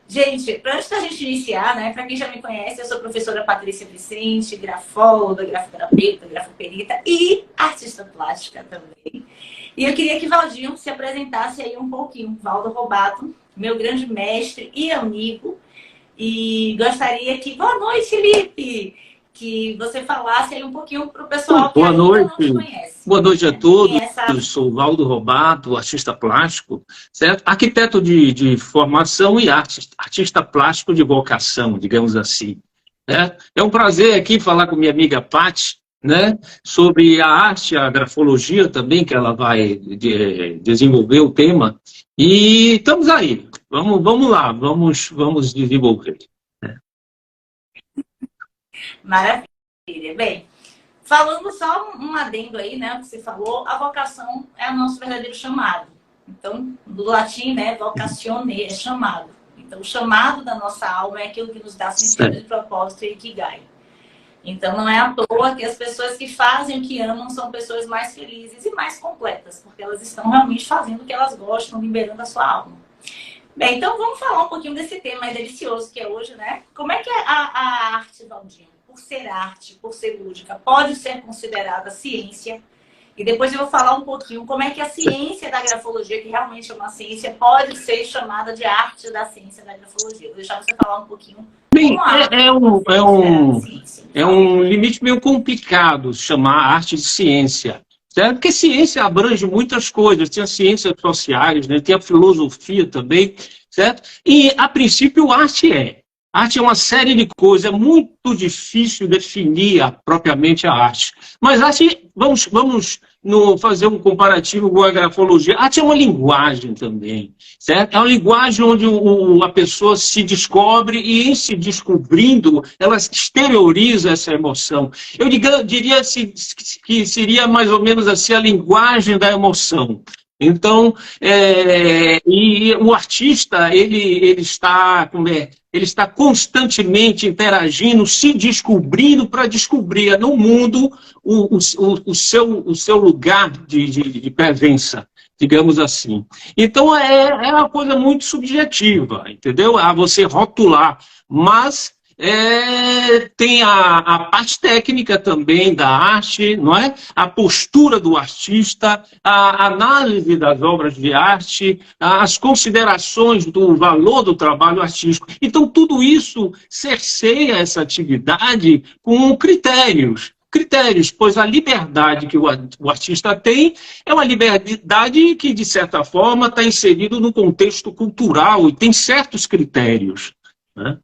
Gente, antes da gente iniciar, né, para quem já me conhece, eu sou a professora Patrícia Vicente, grafóloga, grafoterapeuta, grafoperita e artista plástica também. E eu queria que Valdinho se apresentasse aí um pouquinho. Valdo Robato, meu grande mestre e amigo. E gostaria que... Boa noite, Felipe! Que você falasse aí um pouquinho para o pessoal que ainda não te conhece. Boa noite a todos. Eu sou Valdo Robato, artista plástico, certo? Arquiteto de formação e artista plástico de vocação, digamos assim. Né? É um prazer aqui falar com minha amiga Paty, né, sobre a arte, a grafologia também, que ela vai desenvolver o tema. E estamos aí. Vamos lá, vamos desenvolver. Maravilha. Bem, falando só um adendo aí, né, que você falou, a vocação é o nosso verdadeiro chamado. Então, do latim, né, vocatione é chamado. Então, o chamado da nossa alma é aquilo que nos dá sentido de propósito e ikigai. Então, não é à toa que as pessoas que fazem o que amam são pessoas mais felizes e mais completas, porque elas estão realmente fazendo o que elas gostam, liberando a sua alma. Bem, então vamos falar um pouquinho desse tema mais delicioso que é hoje, né? Como é que a arte, Valdinho, por ser arte, por ser lúdica, pode ser considerada ciência? E depois eu vou falar um pouquinho como é que a ciência da grafologia, que realmente é uma ciência, pode ser chamada de arte da ciência da grafologia. Vou deixar você falar um pouquinho. Bem, é um limite meio complicado chamar a arte de ciência. Certo? Porque ciência abrange muitas coisas, tem as ciências sociais, né? Tem a filosofia também, certo? E, a princípio, arte é uma série de coisas, é muito difícil definir propriamente a arte. Mas arte, vamos fazer um comparativo com a grafologia. A arte é uma linguagem também, certo? É uma linguagem onde a pessoa se descobre e, em se descobrindo, ela exterioriza essa emoção. Eu diria que seria mais ou menos assim a linguagem da emoção. Então, e o artista, ele está constantemente interagindo, se descobrindo para descobrir no mundo o seu lugar de presença, digamos assim. Então, é uma coisa muito subjetiva, entendeu? A você rotular, mas tem a parte técnica também da arte, não é? A postura do artista, a análise das obras de arte, as considerações do valor do trabalho artístico. Então, tudo isso cerceia essa atividade com critérios, pois a liberdade que o artista tem é uma liberdade que, de certa forma, está inserido no contexto cultural e tem certos critérios, né?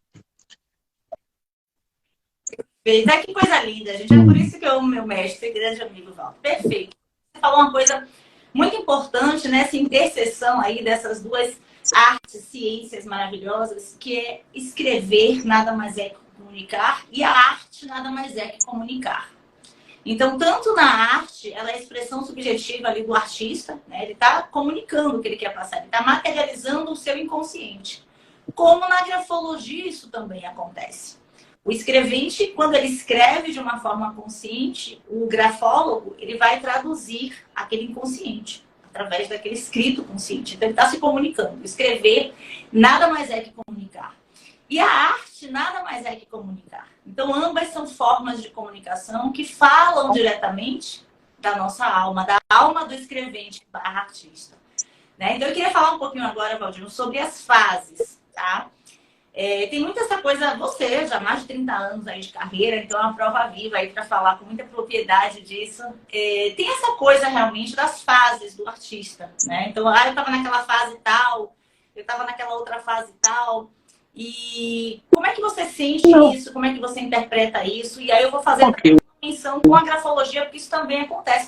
Perfeito. Que coisa linda, gente. É por isso que eu amo meu mestre e grande amigo Valdo. Perfeito. Você falou uma coisa muito importante, nessa interseção aí dessas duas artes, ciências maravilhosas, que é escrever nada mais é que comunicar e a arte nada mais é que comunicar. Então, tanto na arte, ela é a expressão subjetiva ali do artista, né? Ele está comunicando o que ele quer passar, ele está materializando o seu inconsciente. Como na grafologia isso também acontece. O escrevente, quando ele escreve de uma forma consciente, o grafólogo, ele vai traduzir aquele inconsciente através daquele escrito consciente. Então, ele está se comunicando. Escrever nada mais é que comunicar. E a arte nada mais é que comunicar. Então, ambas são formas de comunicação que falam diretamente da nossa alma, da alma do escrevente, da artista. Né? Então, eu queria falar um pouquinho agora, Valdinho, sobre as fases, tá? Tem muita essa coisa, você já há mais de 30 anos aí de carreira, então é uma prova viva aí para falar com muita propriedade disso. Tem essa coisa realmente das fases do artista, né? Então, eu estava naquela fase tal, eu estava naquela outra fase tal. E como é que você sente isso? Como é que você interpreta isso? E aí eu vou fazer uma menção com a grafologia, porque isso também acontece.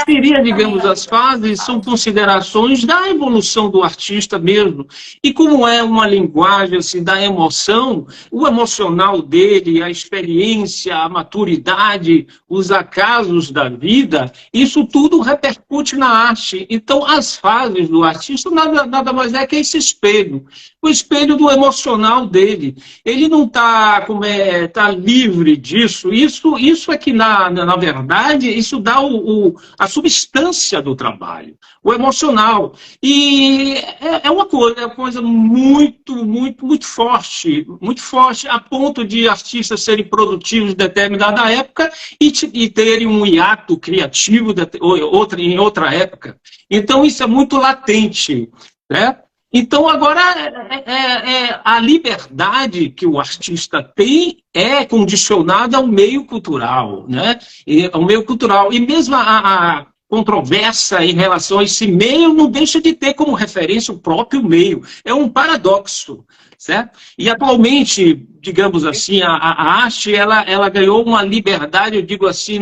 Seria, digamos, as fases são considerações da evolução do artista mesmo. E como é uma linguagem assim, da emoção, o emocional dele, a experiência, a maturidade, os acasos da vida, isso tudo repercute na arte. Então, as fases do artista nada mais é que esse espelho. O espelho do emocional dele. Ele não está livre disso. Isso é que, na verdade, isso dá a substância do trabalho, o emocional. E é uma coisa muito, muito, muito forte, a ponto de artistas serem produtivos em determinada época e terem um hiato criativo em outra época. Então, isso é muito latente, né? Então, agora, a liberdade que o artista tem é condicionada ao meio cultural, né? Ao meio cultural. E mesmo a controvérsia em relação a esse meio não deixa de ter como referência o próprio meio. É um paradoxo, certo? E, atualmente, digamos assim, a arte, ela ganhou uma liberdade, eu digo assim,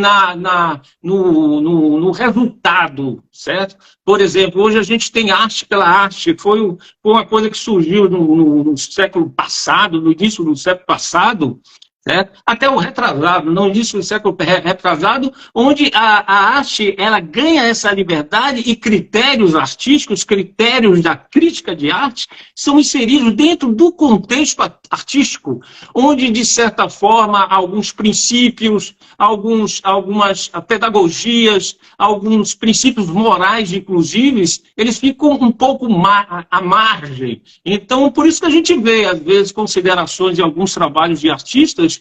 no resultado, certo? Por exemplo, hoje a gente tem arte pela arte, foi uma coisa que surgiu no século passado, no início do século passado, certo? Até o retrasado, no início do século retrasado, onde a arte ela ganha essa liberdade e critérios artísticos, critérios da crítica de arte, são inseridos dentro do contexto artístico, onde, de certa forma, alguns princípios, algumas pedagogias, alguns princípios morais, inclusive, eles ficam um pouco à margem. Então, por isso que a gente vê, às vezes, considerações em alguns trabalhos de artistas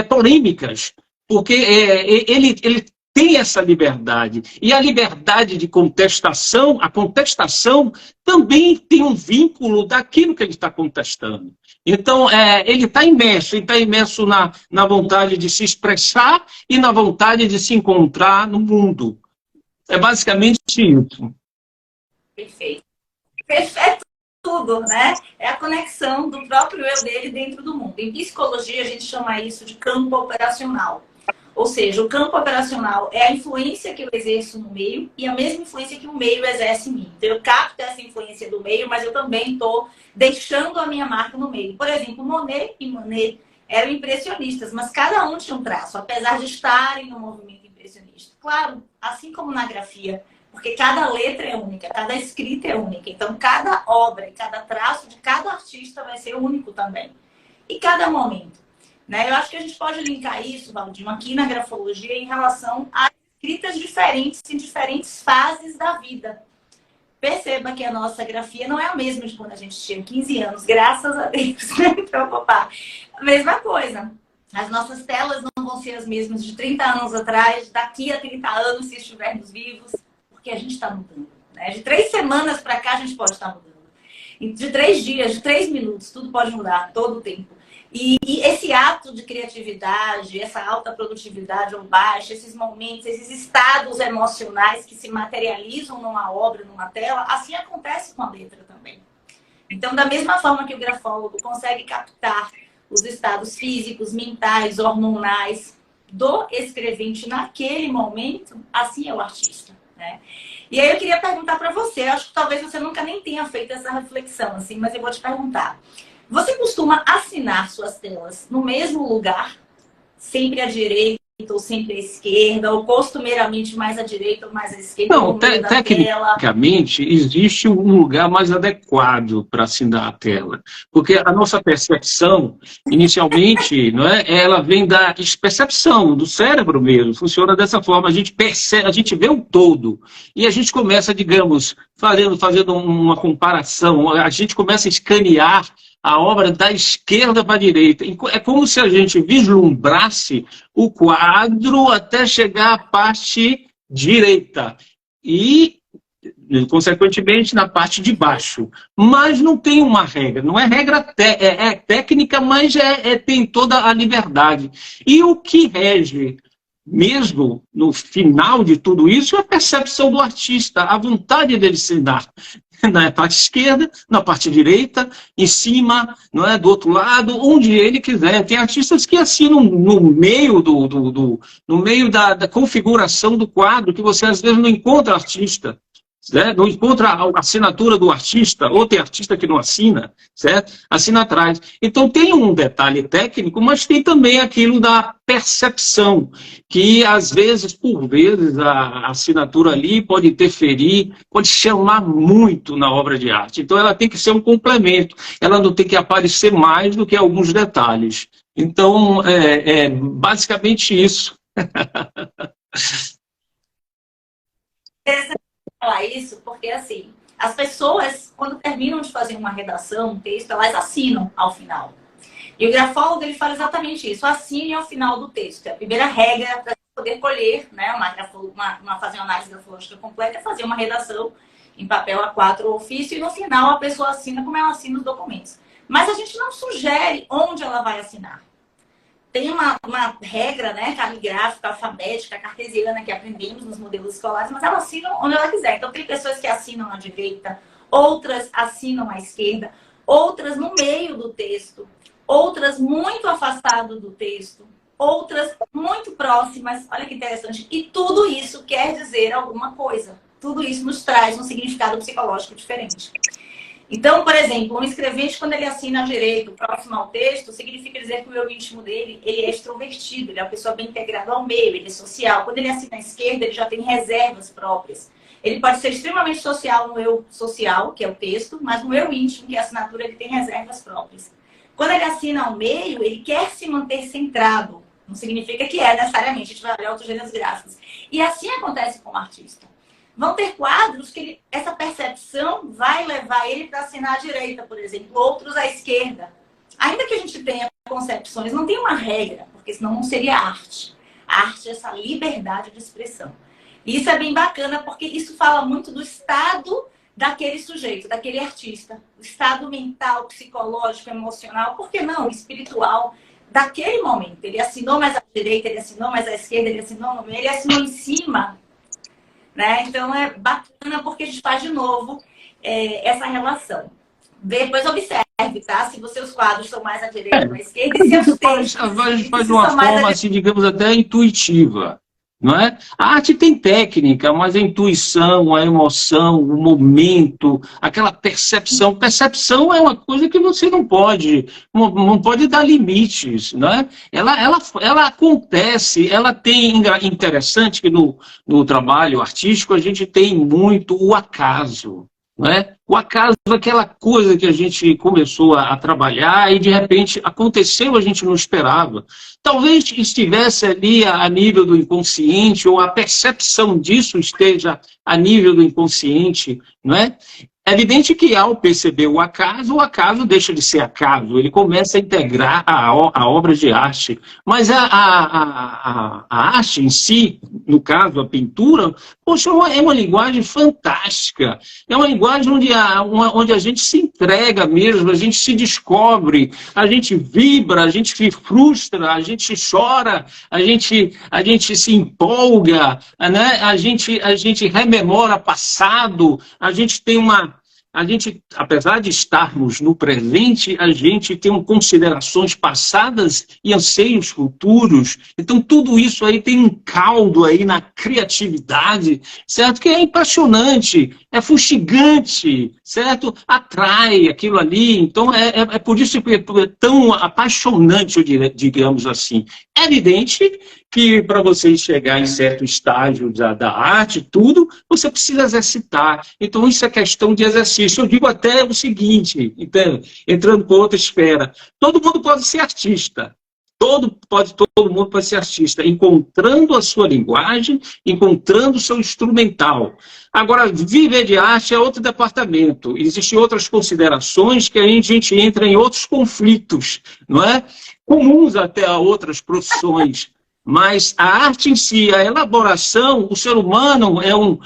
polêmicas, porque ele tem essa liberdade. E a liberdade de contestação, a contestação também tem um vínculo daquilo que ele está contestando. Então, ele está imerso na vontade de se expressar e na vontade de se encontrar no mundo. É basicamente isso. Perfeito. Perfeito tudo, né? É a conexão do próprio eu dele dentro do mundo. Em psicologia, a gente chama isso de campo operacional. Ou seja, o campo operacional é a influência que eu exerço no meio e a mesma influência que o meio exerce em mim. Então, eu capto essa influência do meio, mas eu também estou deixando a minha marca no meio. Por exemplo, Monet e Manet eram impressionistas, mas cada um tinha um traço, apesar de estarem no movimento impressionista. Claro, assim como na grafia, porque cada letra é única, cada escrita é única. Então, cada obra e cada traço de cada artista vai ser único também. E cada momento. Né? Eu acho que a gente pode linkar isso, Valdinho, aqui na grafologia em relação a escritas diferentes em diferentes fases da vida. Perceba que a nossa grafia não é a mesma de quando a gente tinha 15 anos, graças a Deus. Então, papá, a mesma coisa. As nossas telas não vão ser as mesmas de 30 anos atrás, daqui a 30 anos, se estivermos vivos, porque a gente está mudando. Né? De 3 semanas para cá, a gente pode estar mudando. De 3 dias, de 3 minutos, tudo pode mudar, todo o tempo. E esse ato de criatividade, essa alta produtividade ou baixa, esses momentos, esses estados emocionais que se materializam numa obra, numa tela, assim acontece com a letra também. Então, da mesma forma que o grafólogo consegue captar os estados físicos, mentais, hormonais do escrevente naquele momento, assim é o artista, né? E aí eu queria perguntar para você, acho que talvez você nunca nem tenha feito essa reflexão, assim, mas eu vou te perguntar. Você costuma assinar suas telas no mesmo lugar, sempre à direita ou sempre à esquerda, ou costumeiramente mais à direita ou mais à esquerda? Não, tecnicamente existe um lugar mais adequado para assinar a tela, porque a nossa percepção, inicialmente, não é, ela vem da percepção do cérebro mesmo, funciona dessa forma, a gente percebe, a gente vê o todo, e a gente começa, digamos, fazendo uma comparação, a gente começa a escanear a obra da esquerda para a direita. É como se a gente vislumbrasse o quadro até chegar à parte direita e, consequentemente, na parte de baixo. Mas não tem uma regra. Não é regra técnica, mas tem toda a liberdade. E o que rege, mesmo no final de tudo isso, é a percepção do artista, a vontade dele ensinar. Na parte esquerda, na parte direita, em cima, não é, do outro lado, onde ele quiser. Tem artistas que assinam no meio no meio da configuração do quadro, que você às vezes não encontra artista, certo? Não encontra a assinatura do artista, ou tem artista que não assina, certo? Assina atrás. Então tem um detalhe técnico, mas tem também aquilo da percepção, que às vezes, por vezes, a assinatura ali pode interferir, pode chamar muito na obra de arte. Então ela tem que ser um complemento, ela não tem que aparecer mais do que alguns detalhes. Então, basicamente isso. Interessante falar isso, porque assim, as pessoas, quando terminam de fazer uma redação, um texto, elas assinam ao final. E o grafólogo, ele fala exatamente isso, assine ao final do texto. É a primeira regra para poder colher, né, fazer uma análise grafológica completa, é fazer uma redação em papel A4 ou ofício, e no final a pessoa assina como ela assina os documentos. Mas a gente não sugere onde ela vai assinar. Tem uma regra, né, caligráfica, alfabética, cartesiana, que aprendemos nos modelos escolares, mas ela assina onde ela quiser. Então, tem pessoas que assinam à direita, outras assinam à esquerda, outras no meio do texto, outras muito afastado do texto, outras muito próximas. Olha que interessante. E tudo isso quer dizer alguma coisa. Tudo isso nos traz um significado psicológico diferente. Então, por exemplo, um escrevente, quando ele assina à direita, próximo ao texto, significa dizer que o eu íntimo dele, ele é extrovertido, ele é uma pessoa bem integrada ao meio, ele é social. Quando ele assina à esquerda, ele já tem reservas próprias. Ele pode ser extremamente social no eu social, que é o texto, mas no eu íntimo, que é a assinatura, ele tem reservas próprias. Quando ele assina ao meio, ele quer se manter centrado. Não significa que é necessariamente, a gente vai olhar outros gêneros gráficos. E assim acontece com o artista. Vão ter quadros que essa percepção vai levar ele para assinar à direita, por exemplo, outros à esquerda. Ainda que a gente tenha concepções, não tem uma regra, porque senão não seria arte. A arte é essa liberdade de expressão. E isso é bem bacana, porque isso fala muito do estado daquele sujeito, daquele artista. O estado mental, psicológico, emocional, por que não? Espiritual, daquele momento. Ele assinou mais à direita, ele assinou mais à esquerda, ele assinou no meio, ele assinou em cima. Né? Então é bacana porque a gente faz de novo essa relação. Depois observe, tá? Se os seus quadros são mais à direita ou à esquerda, e seus textos. A gente faz de uma forma, assim, digamos, até intuitiva. Não é? A arte tem técnica, mas a intuição, a emoção, o momento, aquela percepção. Percepção é uma coisa que você não pode dar limites. Não é? Ela acontece, ela tem. Interessante que no trabalho artístico a gente tem muito o acaso. Não é? O acaso é aquela coisa que a gente começou a trabalhar e de repente aconteceu, a gente não esperava. Talvez estivesse ali a nível do inconsciente, ou a percepção disso esteja a nível do inconsciente, não é? É evidente que ao perceber o acaso deixa de ser acaso, ele começa a integrar a obra de arte. Mas a arte em si, no caso a pintura, poxa, é uma linguagem fantástica. É uma linguagem onde a gente se entrega mesmo, a gente se descobre, a gente vibra, a gente se frustra, a gente chora, a gente se empolga, né? A gente rememora passado, a gente tem apesar de estarmos no presente, a gente tem considerações passadas e anseios futuros. Então, tudo isso aí tem um caldo aí na criatividade, certo? Que é impressionante, é fustigante, certo? Atrai aquilo ali. Então, é por isso que é tão apaixonante, eu diria, digamos assim. É evidente que para você chegar em certo estágio da arte, tudo, você precisa exercitar. Então, isso é questão de exercício. Eu digo até o seguinte, entrando por outra esfera, todo mundo pode ser artista. Todo mundo pode ser artista, encontrando a sua linguagem, encontrando o seu instrumental. Agora, viver de arte é outro departamento. Existem outras considerações que a gente entra em outros conflitos, não é? Comuns até a outras profissões. Mas a arte em si, a elaboração, o ser humano é uma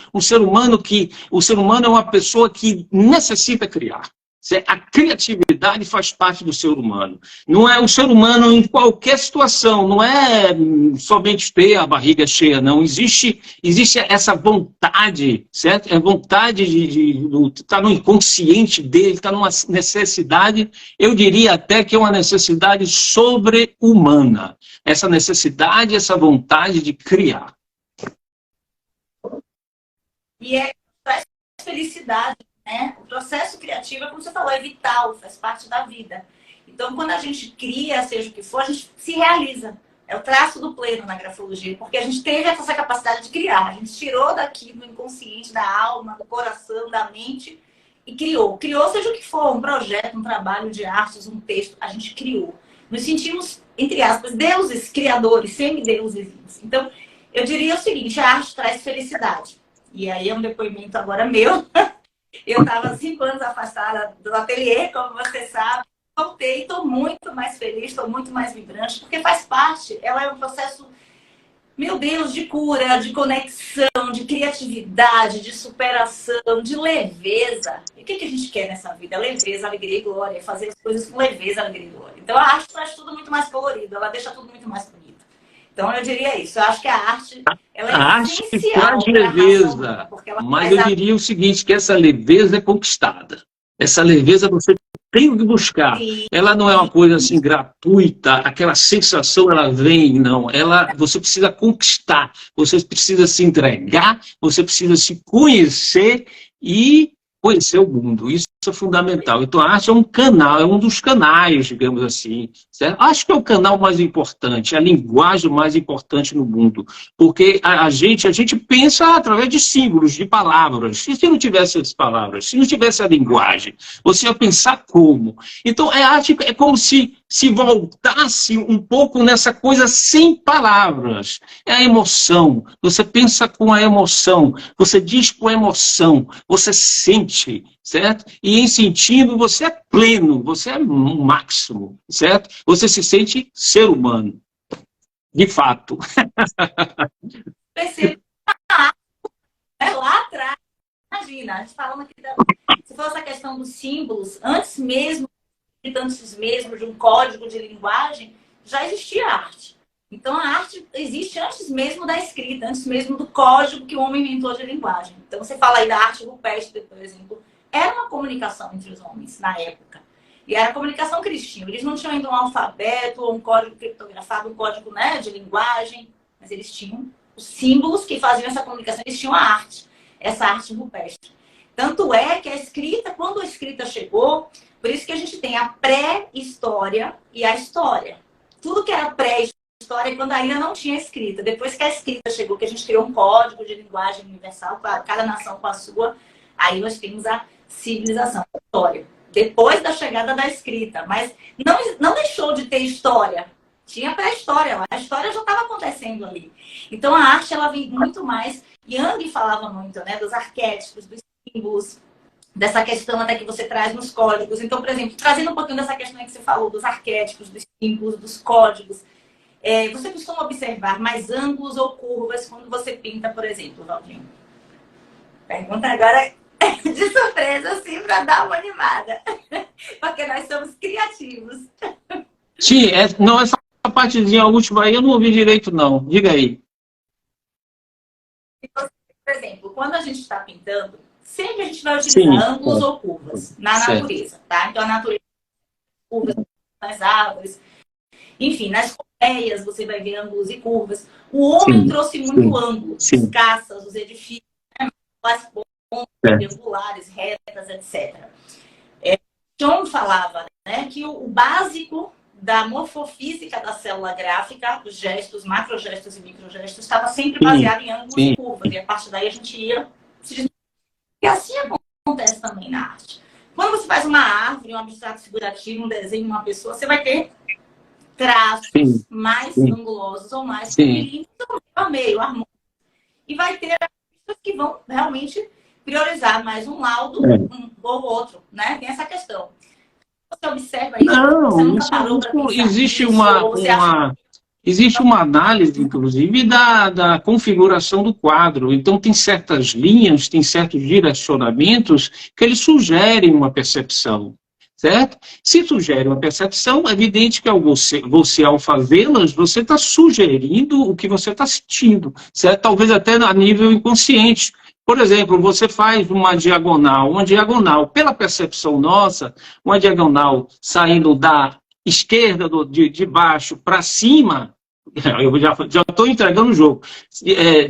pessoa que necessita criar. A criatividade faz parte do ser humano. Não é o ser humano em qualquer situação, não é somente ter a barriga cheia, não. Existe essa vontade, certo? É vontade de estar no inconsciente dele, estar numa necessidade, eu diria até que é uma necessidade sobre-humana. Essa necessidade, essa vontade de criar. E traz felicidade. Né? O processo criativo, como você falou, é vital, faz parte da vida. Então, quando a gente cria, seja o que for, a gente se realiza. É o traço do pleno na grafologia, porque a gente teve essa capacidade de criar. A gente tirou daqui do inconsciente, da alma, do coração, da mente e criou. Criou, seja o que for, um projeto, um trabalho de artes, um texto, a gente criou. nos sentimos, entre aspas, deuses, criadores, semideuses. Então, eu diria o seguinte, a arte traz felicidade. E aí é um depoimento agora meu. Eu estava 5 anos afastada do ateliê, como você sabe. Voltei, estou muito mais feliz, estou muito mais vibrante, porque faz parte, ela é um processo, meu Deus, de cura, de conexão, de criatividade, de superação, de leveza. E o que a gente quer nessa vida? Leveza, alegria e glória. Fazer as coisas com leveza, alegria e glória. Então a arte traz tudo muito mais colorido, ela deixa tudo muito mais bonito. Então eu diria isso. Eu acho que a arte, ela é a arte essencial traz leveza, mas eu diria o seguinte, que essa leveza é conquistada. Essa leveza você tem que buscar. Sim. Ela não é uma coisa assim gratuita, aquela sensação ela vem, não. Você precisa conquistar, você precisa se entregar, você precisa se conhecer e conhecer o mundo. Isso é fundamental. Então a arte é um canal, é um dos canais, digamos assim. Certo? Acho que é o canal mais importante, a linguagem mais importante no mundo. Porque a gente pensa através de símbolos, de palavras. E se não tivesse as palavras, se não tivesse a linguagem, você ia pensar como? Então a arte é como se voltasse um pouco nessa coisa sem palavras. É a emoção. Você pensa com a emoção, você diz com a emoção, você sente, certo? E em sentindo, você é pleno, você é o máximo, certo? Você se sente ser humano, de fato. Percebo. Lá atrás, imagina, a gente falando aqui, se fosse a questão dos símbolos, antes mesmo de um código de linguagem, já existia arte. Então a arte existe antes mesmo da escrita, antes mesmo do código que o homem inventou de linguagem. Então você fala aí da arte rupestre, por exemplo, era uma comunicação entre os homens na época. E era comunicação cristina. Eles não tinham ainda um alfabeto ou um código criptografado, um código, né, de linguagem, mas eles tinham os símbolos que faziam essa comunicação, eles tinham a arte, essa arte rupestre. Tanto é que a escrita, quando a escrita chegou, por isso que a gente tem a pré-história e a história. Tudo que era pré-história é quando ainda não tinha escrita. Depois que a escrita chegou, que a gente criou um código de linguagem universal, cada nação com a sua, aí nós temos a civilização, a história. Depois da chegada da escrita. Mas não deixou de ter história. Tinha pré-história lá. A história já estava acontecendo ali. Então a arte, ela vem muito mais. Jung falava muito, né, dos arquétipos, dos símbolos, dessa questão até que você traz nos códigos. Então, por exemplo, trazendo um pouquinho dessa questão que você falou, dos arquétipos, dos símbolos, dos códigos. Você costuma observar mais ângulos ou curvas quando você pinta, por exemplo, Valdinho? Pergunta agora de surpresa, assim, para dar uma animada. Porque nós somos criativos. Sim, não, essa partezinha última aí eu não ouvi direito, não. Diga aí. Por exemplo, quando a gente está pintando, sempre a gente vai utilizar ângulos ou curvas na natureza, tá? Então, a natureza, curvas nas árvores, enfim, nas colmeias você vai ver ângulos e curvas. O homem trouxe muito ângulo, as caças, os edifícios, as pontes triangulares, retas, etc. John falava, né, que o básico da morfofísica da célula gráfica, os gestos, macrogestos e microgestos, estava sempre baseado em ângulos e curvas. E a partir daí a gente ia se... E assim acontece também na arte. Quando você faz uma árvore, um abstrato figurativo, um desenho de uma pessoa, você vai ter traços mais angulosos ou mais curvilíneos, meio harmônico. E vai ter artistas que vão realmente priorizar mais um laudo ou outro, né? Tem essa questão. Você observa isso? Não, você nunca parou para pensar existe nisso, existe uma análise, inclusive, da configuração do quadro. Então, tem certas linhas, tem certos direcionamentos que eles sugerem uma percepção, certo? Se sugere uma percepção, é evidente que você ao fazê-las, você está sugerindo o que você está sentindo, certo? Talvez até a nível inconsciente. Por exemplo, você faz uma diagonal, pela percepção nossa, uma diagonal saindo da esquerda, de baixo para cima, eu já estou entregando o jogo,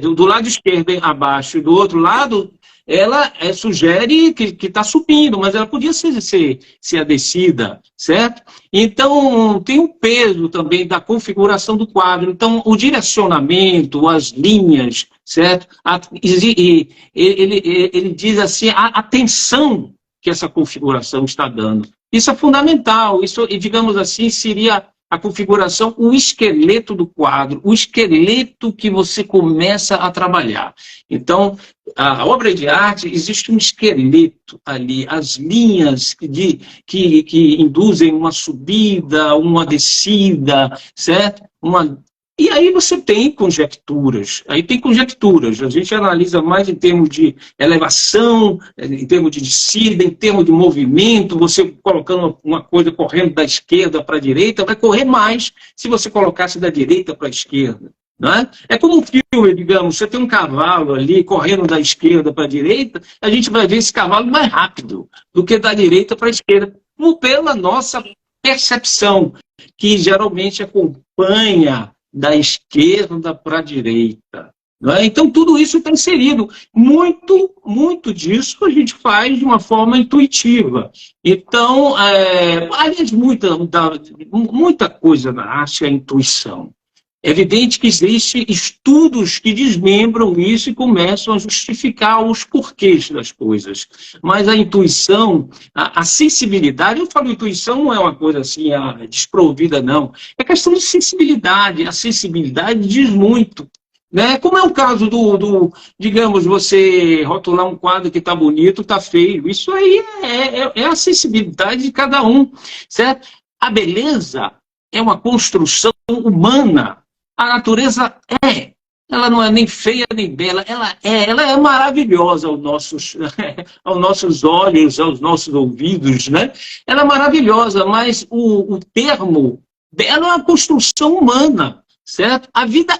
do lado esquerdo abaixo e do outro lado, ela sugere que está subindo, mas ela podia ser a descida, certo? Então, tem o peso também da configuração do quadro. Então, o direcionamento, as linhas, certo? Ele diz assim, a atenção que essa configuração está dando. Isso é fundamental. Isso, digamos assim, seria a configuração, o esqueleto do quadro, o esqueleto que você começa a trabalhar. Então, a obra de arte, existe um esqueleto ali, as linhas que induzem uma subida, uma descida, certo? E aí você tem conjecturas, a gente analisa mais em termos de elevação, em termos de descida, em termos de movimento, você colocando uma coisa correndo da esquerda para a direita, vai correr mais se você colocasse da direita para a esquerda. Não é? É como um filme, digamos, você tem um cavalo ali correndo da esquerda para a direita, a gente vai ver esse cavalo mais rápido do que da direita para a esquerda, pela nossa percepção, que geralmente acompanha da esquerda para a direita. Não é? Então, tudo isso está inserido. Muito disso a gente faz de uma forma intuitiva. Então, aliás, muita coisa na arte é intuição. É evidente que existem estudos que desmembram isso e começam a justificar os porquês das coisas. Mas a intuição, a sensibilidade, eu falo intuição não é uma coisa assim desprovida, não. É questão de sensibilidade. A sensibilidade diz muito. Né? Como é o caso digamos, você rotular um quadro que está bonito, está feio. Isso aí é a sensibilidade de cada um. Certo? A beleza é uma construção humana. A natureza ela não é nem feia nem bela, ela é maravilhosa aos nossos olhos, aos nossos ouvidos, né? Ela é maravilhosa, mas o termo dela é uma construção humana, certo? A vida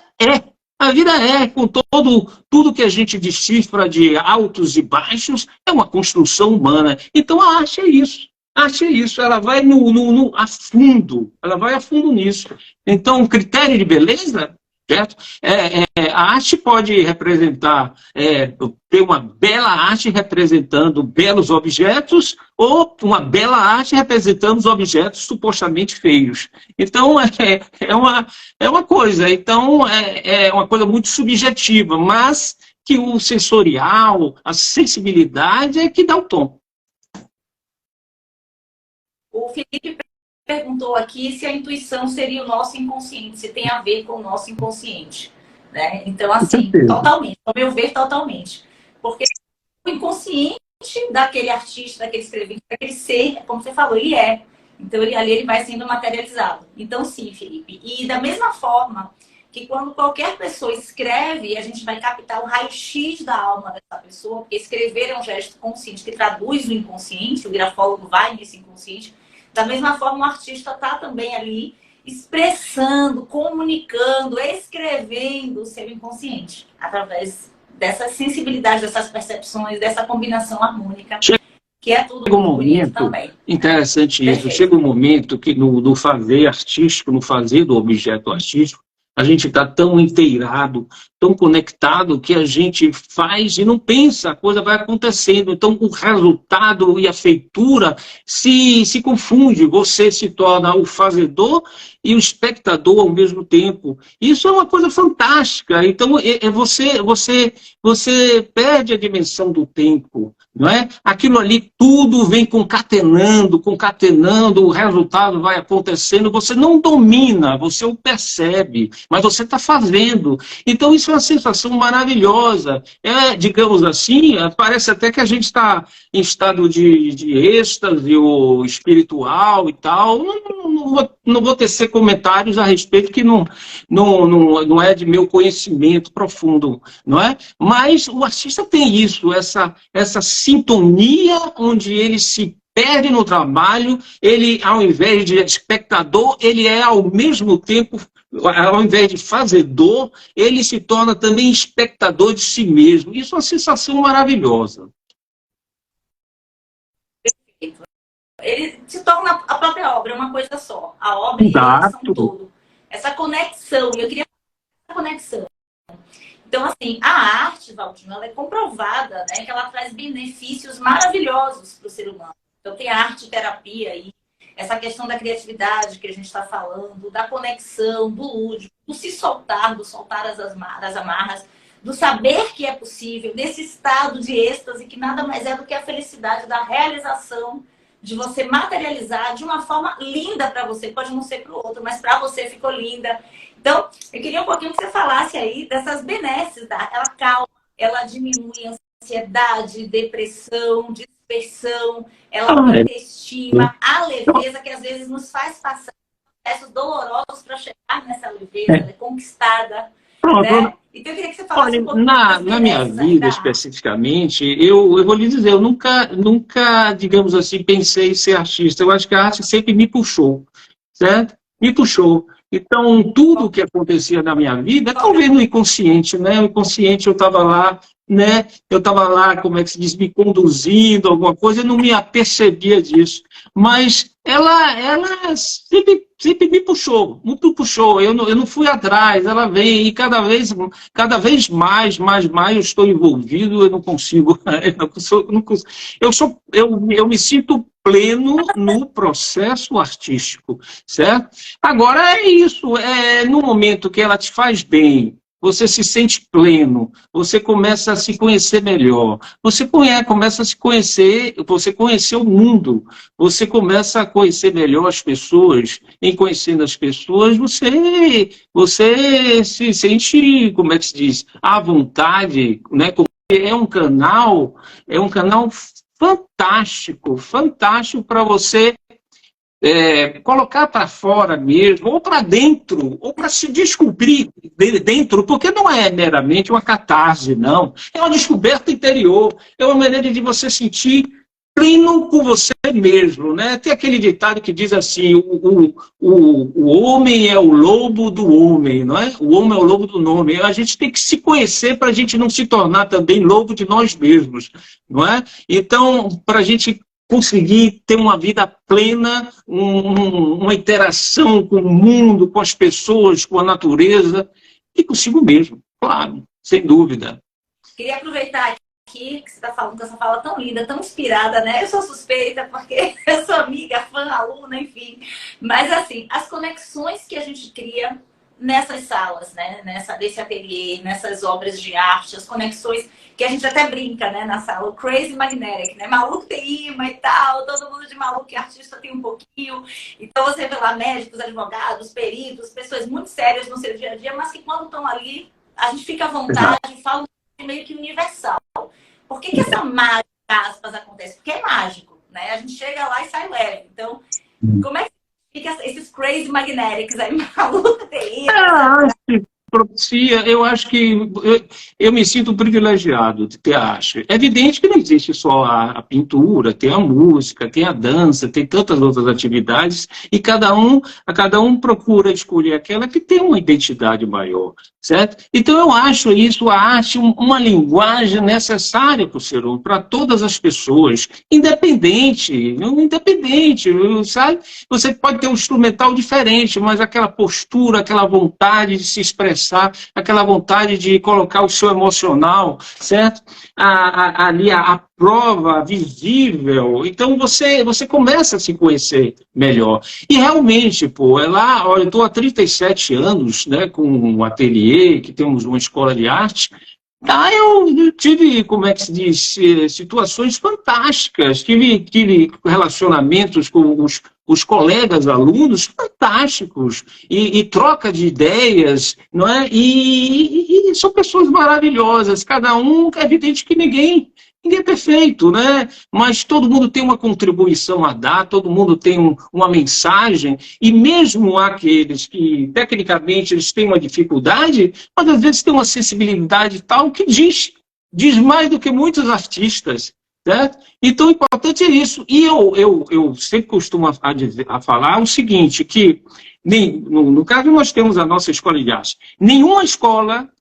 com tudo que a gente decifra de altos e baixos, é uma construção humana. Então a arte é isso. A arte é isso, ela vai a fundo, ela vai a fundo nisso. Então, o critério de beleza, certo? A arte pode representar, ter uma bela arte representando belos objetos, ou uma bela arte representando os objetos supostamente feios. Então, é uma coisa, então, é uma coisa muito subjetiva, mas que o sensorial, a sensibilidade é que dá o tom. O Felipe perguntou aqui se a intuição seria o nosso inconsciente, se tem a ver com o nosso inconsciente. Né? Então, assim, totalmente, ao meu ver, totalmente. Porque o inconsciente daquele artista, daquele escrevente, daquele ser, como você falou, ele é. Então, ele vai sendo materializado. Então, sim, Felipe. E da mesma forma que quando qualquer pessoa escreve, a gente vai captar o raio-x da alma dessa pessoa, porque escrever é um gesto consciente que traduz o inconsciente, o grafólogo vai nesse inconsciente. Da mesma forma, o artista está também ali expressando, comunicando, escrevendo o seu inconsciente, através dessa sensibilidade, dessas percepções, dessa combinação harmônica, que é tudo muito bonito também. Interessante isso. Chega um momento que no fazer artístico, no fazer do objeto artístico, a gente está tão inteirado, tão conectado, que a gente faz e não pensa, a coisa vai acontecendo. Então, o resultado e a feitura se confunde. Você se torna o fazedor e o espectador ao mesmo tempo. Isso é uma coisa fantástica. Então, você perde a dimensão do tempo, não é? Aquilo ali tudo vem concatenando, o resultado vai acontecendo, você não domina, você o percebe, mas você está fazendo. Então, isso é uma sensação maravilhosa. Digamos assim, parece até que a gente está em estado de êxtase ou espiritual e tal. Não vou tecer comentários a respeito que não é de meu conhecimento profundo, não é? Mas o artista tem isso, essa sintonia onde ele se perde no trabalho, ele, ao invés de espectador, ele é ao mesmo tempo, ao invés de fazedor, ele se torna também espectador de si mesmo. Isso é uma sensação maravilhosa. Ele se torna a própria obra, uma coisa só. A obra e ele são todo. Essa conexão, eu queria essa conexão. Então, assim, a arte, Valtinho, ela é comprovada, né, que ela traz benefícios maravilhosos para o ser humano. Então, tem a arte-terapia aí, essa questão da criatividade que a gente está falando, da conexão, do lúdico, do se soltar, do soltar as amarras, do saber que é possível, desse estado de êxtase que nada mais é do que a felicidade da realização de você materializar de uma forma linda para você. Pode não ser para o outro, mas para você ficou linda. Então, eu queria um pouquinho que você falasse aí dessas benesses, tá? Ela calma, ela diminui a ansiedade, depressão, dispersão, ela Ah, aumenta a estima, a leveza que às vezes nos faz passar processos dolorosos para chegar nessa leveza, ela é conquistada, pronto. né? Então, eu queria que você falasse Olha, um pouquinho das na minha benesses aí vida da arte. especificamente, eu vou lhe dizer, eu nunca, digamos assim, pensei em ser artista. Eu acho que a arte sempre me puxou, certo? Me puxou. Então, tudo o que acontecia na minha vida, talvez no inconsciente, né? O inconsciente eu estava lá, né? Eu estava lá, como é que se diz, me conduzindo, alguma coisa, eu não me apercebia disso. Mas ela sempre me puxou, muito puxou. Eu não fui atrás, ela veio e cada vez mais eu estou envolvido, eu não consigo, eu me sinto pleno no processo artístico, certo? Agora é isso, no momento que ela te faz bem, você se sente pleno, você começa a se conhecer melhor, começa a se conhecer, você conhecer o mundo, você começa a conhecer melhor as pessoas, em conhecendo as pessoas, você se sente, como é que se diz, à vontade, né? É um canal fantástico, fantástico para você colocar para fora mesmo, ou para dentro, ou para se descobrir dentro, porque não é meramente uma catarse, não. É uma descoberta interior, é uma maneira de você sentir pleno com você mesmo, né? Tem aquele ditado que diz assim, o homem é o lobo do homem, não é? O homem é o lobo do homem. A gente tem que se conhecer para a gente não se tornar também lobo de nós mesmos, não é? Então, para a gente conseguir ter uma vida plena, uma interação com o mundo, com as pessoas, com a natureza e consigo mesmo, claro, sem dúvida. Queria aproveitar aqui que você está falando com essa fala tão linda, tão inspirada, né? Eu sou suspeita porque eu sou amiga, fã, aluna, enfim. Mas, assim, as conexões que a gente cria nessas salas, né? Nesse ateliê, nessas obras de arte, as conexões que a gente até brinca, né? Na sala, o crazy magnetic, né? Maluco tem imã e tal, todo mundo de maluco e artista tem um pouquinho. Então, você vê lá médicos, advogados, peritos, pessoas muito sérias no seu dia a dia, mas que quando estão ali, a gente fica à vontade, fala meio que universal. Por que essa mágica, aspas, acontece? Porque é mágico, né? A gente chega lá e sai leve. Então, como é que fica esses crazy magnetics aí, maluco, TI, Propicia, eu acho que eu me sinto privilegiado de ter a arte. É evidente que não existe só a pintura, tem a música, tem a dança, tem tantas outras atividades, e cada um procura escolher aquela que tem uma identidade maior, certo? Então eu acho isso, a arte, uma linguagem necessária para o ser humano, para todas as pessoas, independente, sabe? Você pode ter um instrumental diferente, mas aquela postura, aquela vontade de se expressar, aquela vontade de colocar o seu emocional, certo? Ali a prova visível. Então você começa a se conhecer melhor. E realmente, pô, olha, eu estou há 37 anos, né, com um ateliê, que temos uma escola de arte. Eu tive, como é que se diz, situações fantásticas, tive relacionamentos com os colegas alunos fantásticos, e troca de ideias, não é? E são pessoas maravilhosas, cada um, é evidente que ninguém é perfeito, né? Mas todo mundo tem uma contribuição a dar, todo mundo tem uma mensagem, e mesmo aqueles que, tecnicamente, eles têm uma dificuldade, mas às vezes tem uma sensibilidade tal que diz mais do que muitos artistas, certo? Então, o importante é isso. E eu sempre costumo a falar o seguinte, que no caso nós temos a nossa escola de arte, nenhuma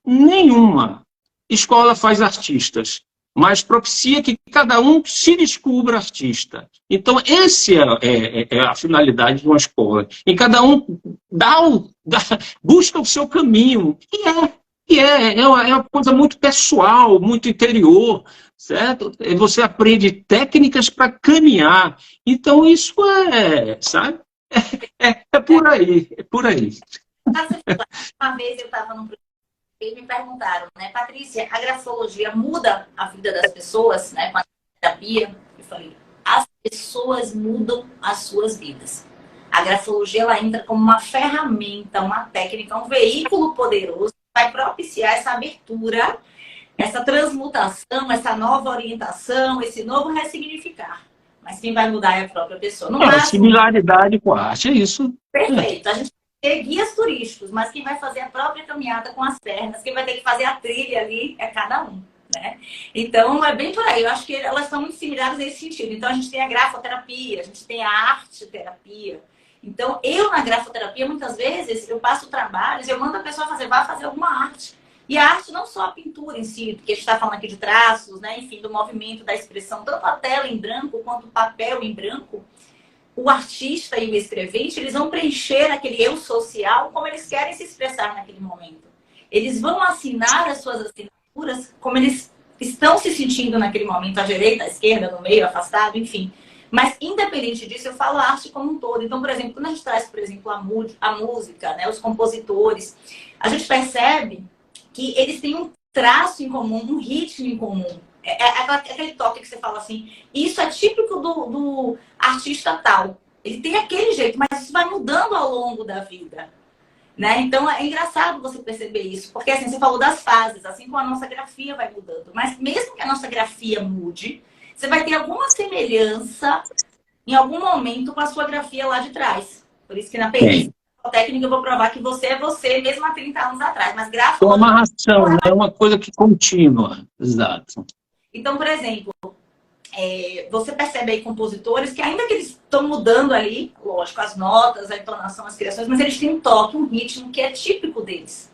escola faz artistas, mas propicia que cada um se descubra artista. Então, essa é a finalidade de uma escola. E cada um busca o seu caminho. É uma coisa muito pessoal, muito interior, certo? Você aprende técnicas para caminhar. Então, isso sabe? É por aí, é por aí. Uma vez eu estava num e me perguntaram, né, Patrícia, a grafologia muda a vida das pessoas, né, com a terapia? Eu falei, pessoas mudam as suas vidas. A grafologia ela entra como uma ferramenta, uma técnica, um veículo poderoso que vai propiciar essa abertura, essa transmutação, essa nova orientação, esse novo ressignificar. Mas quem vai mudar é a própria pessoa. No máximo, similaridade com a arte, é isso. perfeito. A gente tem guias turísticos, mas quem vai fazer a própria caminhada com as pernas, quem vai ter que fazer a trilha ali é cada um. Né? Então, é bem por aí. Eu acho que elas são muito similares nesse sentido. Então, a gente tem a grafoterapia, a gente tem a arte-terapia. Então, eu na grafoterapia, muitas vezes, eu passo trabalhos, eu mando a pessoa fazer, vá fazer alguma arte. E a arte não só a pintura em si, porque a gente está falando aqui de traços, né? Enfim, do movimento, da expressão, tanto a tela em branco quanto o papel em branco, o artista e o escrevente, eles vão preencher aquele eu social como eles querem se expressar naquele momento. Eles vão assinar as suas assinaturas como eles estão se sentindo naquele momento, à direita, à esquerda, no meio, afastado, enfim. Mas, independente disso, eu falo a arte como um todo. Então, por exemplo, quando a gente traz, por exemplo, a música, né, os compositores, a gente percebe que eles têm um traço em comum, um ritmo em comum. Aquele toque que você fala assim, isso é típico do artista tal. Ele tem aquele jeito, mas isso vai mudando ao longo da vida. Né? Então, é engraçado você perceber isso. Porque, assim, você falou das fases, assim como a nossa grafia vai mudando. Mas mesmo que a nossa grafia mude, você vai ter alguma semelhança em algum momento com a sua grafia lá de trás. Por isso que na perícia técnica eu vou provar que você é você mesmo há 30 anos atrás. Mas É uma amarração, né? É uma coisa que continua. Exato. Então, por exemplo, você percebe aí compositores que ainda que eles estão mudando ali, lógico, as notas, a entonação, as criações, mas eles têm um toque, um ritmo que é típico deles.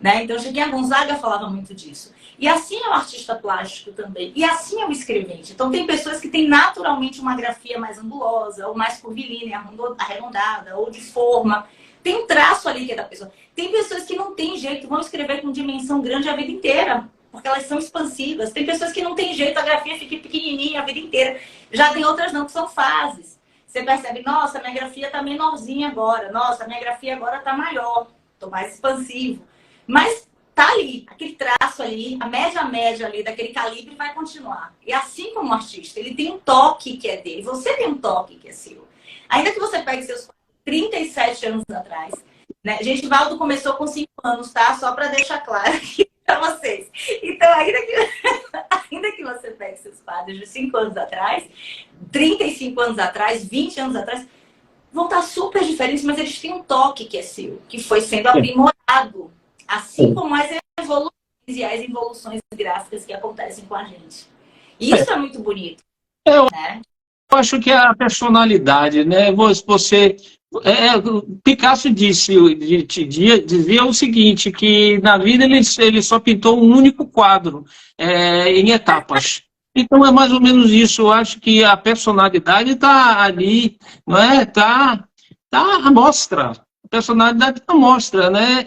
Né? Então, Chiquinha Gonzaga falava muito disso. E assim é o artista plástico também. E assim é o escrevente. Então, tem pessoas que têm naturalmente uma grafia mais angulosa, ou mais curvilínea, arredondada, ou de forma. Tem um traço ali que é da pessoa. Tem pessoas que não têm jeito, vão escrever com dimensão grande a vida inteira, porque elas são expansivas. Tem pessoas que não têm jeito, a grafia fica pequenininha a vida inteira. Já tem outras não, que são fases. Você percebe, nossa, minha grafia está menorzinha agora. Nossa, minha grafia agora está maior. Estou mais expansivo. Mas tá ali, aquele traço ali, a média ali daquele calibre vai continuar. E assim como o artista, ele tem um toque que é dele. Você tem um toque que é seu. Ainda que você pegue seus 37 anos atrás, né? Gente, Valdo começou com 5 anos, tá? Só para deixar claro aqui para vocês. Então, ainda que você pegue seus padres de 5 anos atrás, 35 anos atrás, 20 anos atrás, vão estar super diferentes, mas eles têm um toque que é seu, que foi sendo aprimorado. Assim como as evoluções e as involuções gráficas que acontecem com a gente. E isso é muito bonito. Né? Eu acho que é a personalidade, né? Picasso dizia o seguinte, que na vida ele só pintou um único quadro, em etapas. Então é mais ou menos isso. Eu acho que a personalidade está ali, não é? Tá à mostra. A personalidade está à mostra, né?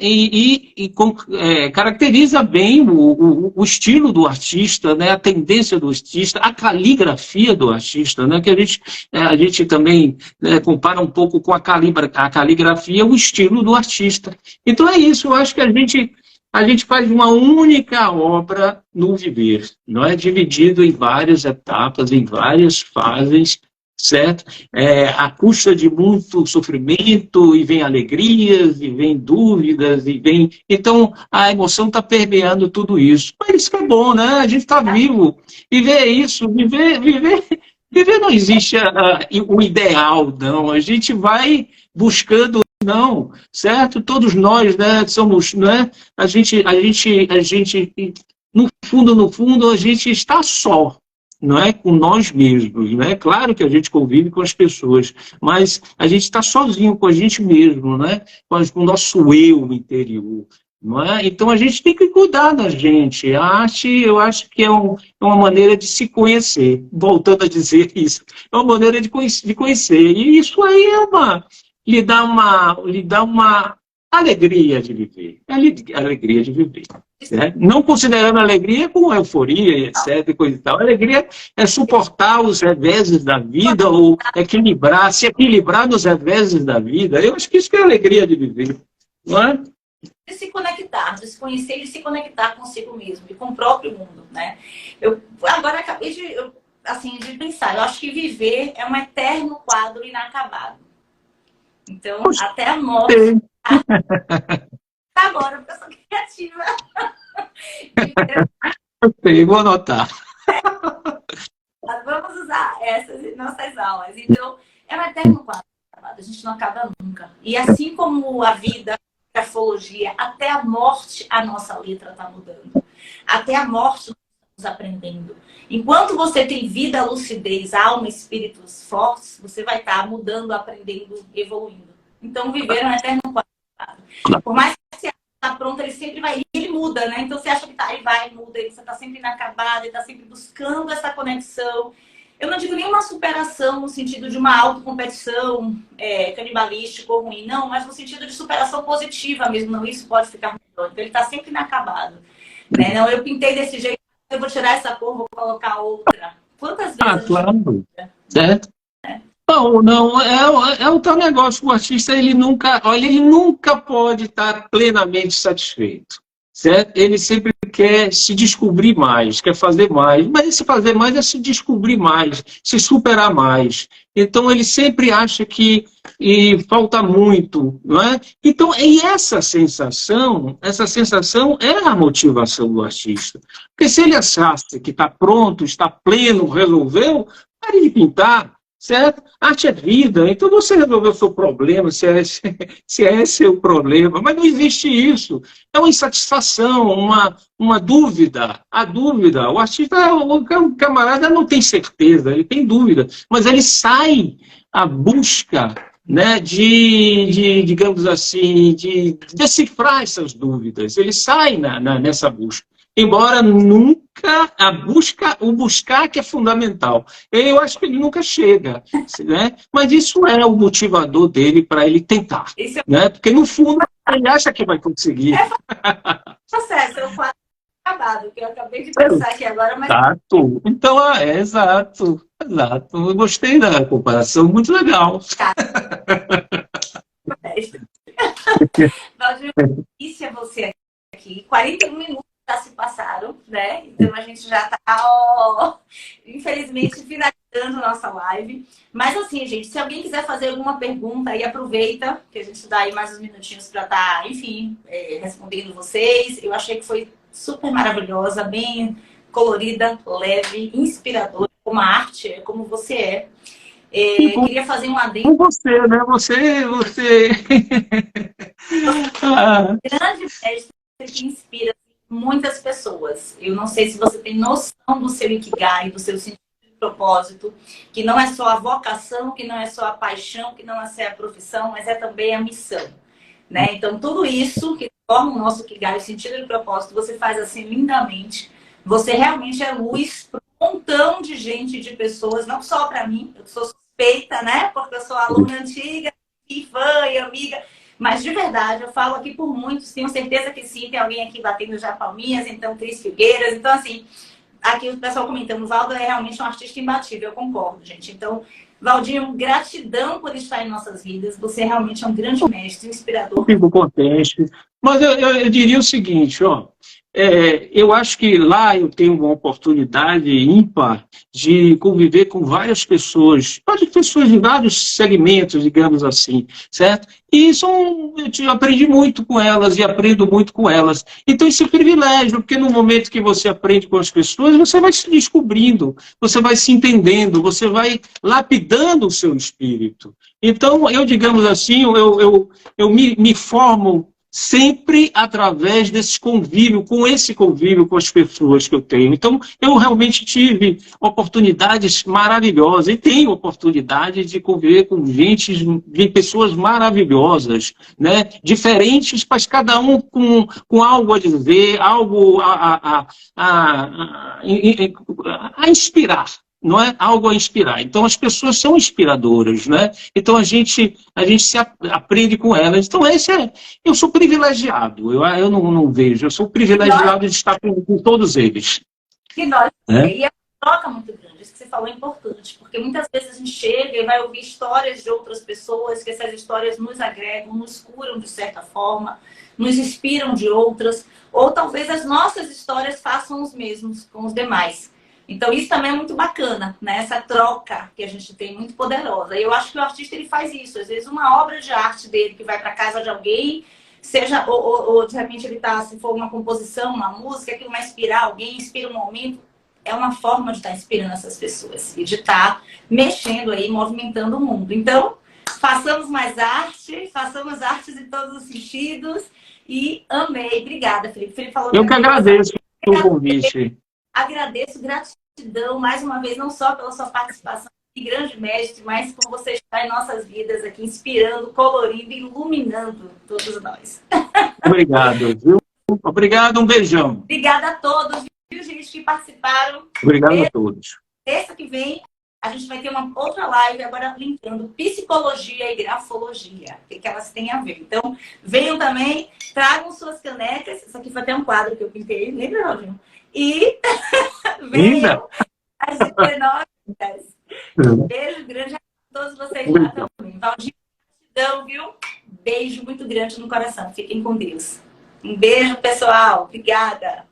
Caracteriza bem o estilo do artista, né? A tendência do artista, a caligrafia do artista, né? Que a gente também, né, compara um pouco com a caligrafia, o estilo do artista. Então é isso. Eu acho que a gente faz uma única obra no viver, não é? Dividido em várias etapas, em várias fases, certo? À custa de muito sofrimento, e vem alegrias, e vem dúvidas, e vem... Então, a emoção está permeando tudo isso. Mas isso que é bom, né? A gente está vivo. Viver é isso. Viver não existe o ideal, não. A gente vai buscando, não, certo? Todos nós, né, somos, né? A gente, no fundo, a gente está só. Não é com nós mesmos, não é? Claro que a gente convive com as pessoas, mas a gente está sozinho com a gente mesmo, né? Com o nosso eu interior, não é? Então a gente tem que cuidar da gente. A arte, eu acho que é uma maneira de se conhecer, voltando a dizer isso, é uma maneira de conhecer, e isso aí lhe dá uma alegria de viver, alegria de viver. Né? Não considerando a alegria como euforia, etc. E coisa e tal. A alegria é suportar os reveses da vida, ou se equilibrar nos reveses da vida. Eu acho que isso que é a alegria de viver. Não é? De se conectar, de se conhecer e se conectar consigo mesmo e com o próprio mundo. Né? Eu agora acabei de... assim, de pensar. Eu acho que viver é um eterno quadro inacabado. Então, até a morte. Agora, porque eu sou criativa. Vou anotar. Vamos usar essas em nossas aulas. Então, é um eterno quadro. A gente não acaba nunca. E assim como a vida, a grafologia, até a morte, a nossa letra está mudando. Até a morte, nós estamos aprendendo. Enquanto você tem vida, lucidez, alma, espíritos fortes, você vai estar mudando, aprendendo, evoluindo. Então, viver é um eterno quadro. Por mais que você está pronto, ele sempre vai, ele muda, né? Então, você acha que tá, ele vai, muda, você está sempre inacabado, ele está sempre buscando essa conexão. Eu não digo nenhuma superação no sentido de uma autocompetição canibalística ou ruim, não, mas no sentido de superação positiva mesmo. Não, isso pode ficar melhor. Então, ele está sempre inacabado. Né? Não, eu pintei desse jeito, eu vou tirar essa cor, vou colocar outra. Quantas vezes claro. Certo? Não, é o tal negócio. O artista, ele nunca pode estar plenamente satisfeito. Certo? Ele sempre quer se descobrir mais, quer fazer mais. Mas esse fazer mais é se descobrir mais, se superar mais. Então, ele sempre acha que falta muito, não é? Então, e essa sensação é a motivação do artista. Porque se ele achasse que está pronto, está pleno, resolveu, pare de pintar. Certo? Arte é vida, então você resolveu o seu problema, se é esse o problema, mas não existe isso. É uma insatisfação, uma dúvida. A dúvida, o artista, o camarada não tem certeza, ele tem dúvida, mas ele sai à busca, né, digamos assim, de decifrar essas dúvidas. Ele sai nessa busca. Embora nunca o buscar que é fundamental. Eu acho que ele nunca chega, né? Mas isso é o motivador dele para ele tentar, né? Porque no fundo ele acha que vai conseguir. Processo, eu faço acabado, que eu acabei de pensar aqui agora, mas... Exato. Então, exato. Eu gostei da comparação, muito legal. Valdir, delícia você aqui. 41 minutos já se passaram, né? Então a gente já tá, infelizmente, finalizando nossa live. Mas assim, gente, se alguém quiser fazer alguma pergunta aí, aproveita, que a gente dá aí mais uns minutinhos para estar, enfim, respondendo vocês. Eu achei que foi super maravilhosa, bem colorida, leve, inspiradora, como a arte é, como você é. Queria fazer um adendo. Com você, né? Você... grande mestre que inspira muitas pessoas. Eu não sei se você tem noção do seu Ikigai, do seu sentido de propósito, que não é só a vocação, que não é só a paixão, que não é só a profissão, mas é também a missão. Né? Então, tudo isso que forma o nosso Ikigai, o sentido de propósito, você faz assim lindamente. Você realmente é luz para um montão de gente, de pessoas, não só para mim, eu sou suspeita, né? Porque eu sou aluna antiga, e fã e amiga. Mas, de verdade, eu falo aqui por muitos, tenho certeza que sim, tem alguém aqui batendo já palminhas, então, Cris Figueiras. Então, assim, aqui o pessoal comentando, o Valdo é realmente um artista imbatível, eu concordo, gente. Então, Valdinho, gratidão por estar em nossas vidas. Você realmente é um grande mestre, inspirador. Fico contente. Mas eu diria o seguinte, eu acho que lá eu tenho uma oportunidade ímpar de conviver com várias pessoas de vários segmentos, digamos assim, certo? E eu aprendi muito com elas e aprendo muito com elas. Então, esse é um privilégio, porque no momento que você aprende com as pessoas, você vai se descobrindo, você vai se entendendo, você vai lapidando o seu espírito. Então, digamos assim, eu me formo sempre através desse convívio com as pessoas que eu tenho. Então, eu realmente tive oportunidades maravilhosas e tenho oportunidade de conviver com de pessoas maravilhosas, né? Diferentes, mas cada um com algo a dizer, algo a inspirar. Não é algo a inspirar. Então, as pessoas são inspiradoras, né? Então, a gente aprende com elas. Então, eu sou privilegiado. Eu não vejo. Eu sou privilegiado de estar com todos eles. Que nós. E é uma troca muito grande. Isso que você falou é importante. Porque muitas vezes a gente chega e vai ouvir histórias de outras pessoas, que essas histórias nos agregam, nos curam de certa forma, nos inspiram de outras. Ou talvez as nossas histórias façam os mesmos com os demais. Então, isso também é muito bacana, né? Essa troca que a gente tem, muito poderosa. E eu acho que o artista, ele faz isso. Às vezes, uma obra de arte dele que vai para casa de alguém, seja, ou de repente ele tá, se for uma composição, uma música, aquilo vai inspirar alguém, inspira um momento, é uma forma de estar inspirando essas pessoas e de estar mexendo aí, movimentando o mundo. Então, façamos mais arte, façamos artes em todos os sentidos e amei. Obrigada, Felipe. Felipe falou Eu que agradeço o convite. Agradeço, gratidão, mais uma vez, não só pela sua participação, que grande mestre, mas por você estar em nossas vidas aqui, inspirando, colorindo, iluminando todos nós. Obrigado, viu? Obrigado, um beijão. Obrigada a todos, viu, gente, que participaram. Obrigado a todos. Terça que vem, a gente vai ter uma outra live, agora linkando psicologia e grafologia, o que elas têm a ver. Então, venham também, tragam suas canecas. Isso aqui foi até um quadro que eu pintei, lembra, Rodinho? E venham às 19h. Beijo grande a todos vocês lá também. Valdir, gratidão, viu? Beijo muito grande no coração. Fiquem com Deus. Um beijo, pessoal. Obrigada.